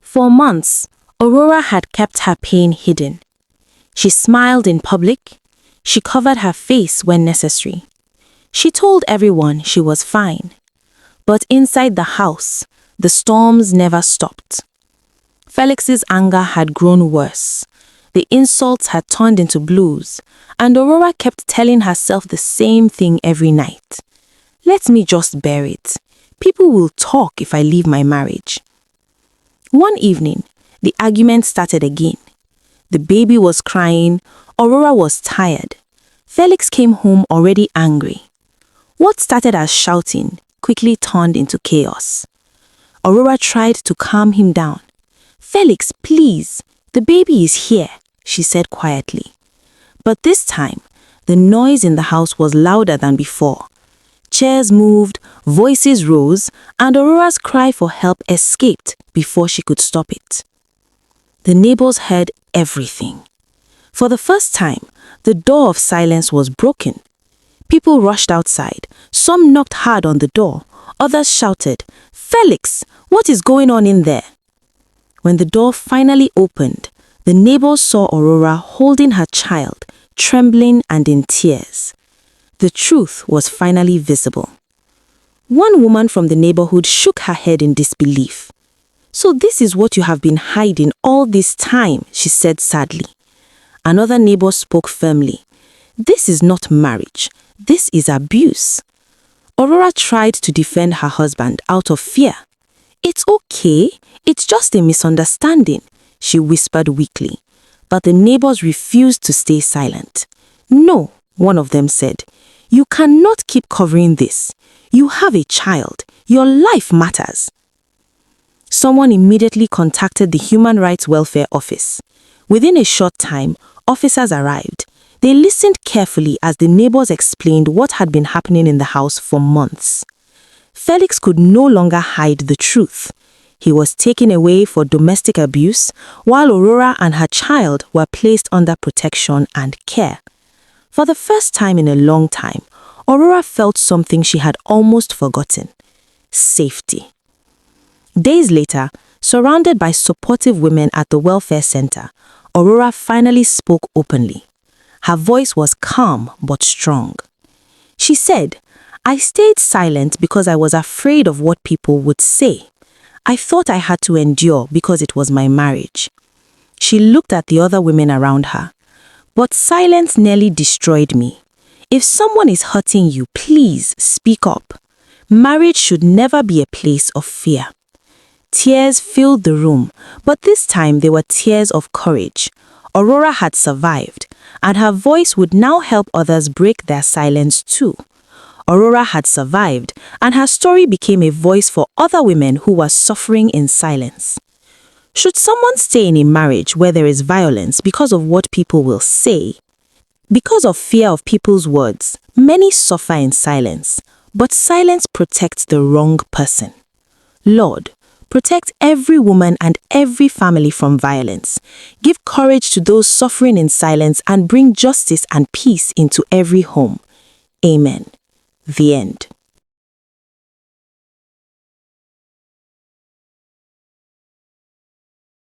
For months, Aurora had kept her pain hidden. She smiled in public. She covered her face when necessary. She told everyone she was fine. But inside the house, the storms never stopped. Felix's anger had grown worse. The insults had turned into blows, and Aurora kept telling herself the same thing every night. Let me just bear it. People will talk if I leave my marriage. One evening, the argument started again. The baby was crying. Aurora was tired. Felix came home already angry. What started as shouting quickly turned into chaos. Aurora tried to calm him down. "Felix, please, the baby is here," she said quietly. But this time, the noise in the house was louder than before. Chairs moved, voices rose, and Aurora's cry for help escaped before she could stop it. The neighbors heard everything. For the first time, the door of silence was broken. People rushed outside. Some knocked hard on the door. Others shouted, "Felix, what is going on in there?" When the door finally opened, the neighbors saw Aurora holding her child, trembling and in tears. The truth was finally visible. One woman from the neighborhood shook her head in disbelief. "So this is what you have been hiding all this time," she said sadly. Another neighbor spoke firmly. "This is not marriage. This is abuse." Aurora tried to defend her husband out of fear. "It's okay. It's just a misunderstanding," she whispered weakly. But the neighbors refused to stay silent. "No," one of them said. "You cannot keep covering this. You have a child. Your life matters." Someone immediately contacted the Human Rights Welfare Office. Within a short time, officers arrived. They listened carefully as the neighbors explained what had been happening in the house for months. Felix could no longer hide the truth. He was taken away for domestic abuse, while Aurora and her child were placed under protection and care. For the first time in a long time, Aurora felt something she had almost forgotten: safety. Days later, surrounded by supportive women at the welfare center, Aurora finally spoke openly. Her voice was calm but strong. She said, "I stayed silent because I was afraid of what people would say. I thought I had to endure because it was my marriage." She looked at the other women around her. "But silence nearly destroyed me. If someone is hurting you, please speak up. Marriage should never be a place of fear." Tears filled the room, but this time they were tears of courage. Aurora had survived, and her voice would now help others break their silence too. Aurora had survived, and her story became a voice for other women who were suffering in silence. Should someone stay in a marriage where there is violence because of what people will say? Because of fear of people's words, many suffer in silence, but silence protects the wrong person. Lord, protect every woman and every family from violence. Give courage to those suffering in silence and bring justice and peace into every home. Amen. The end.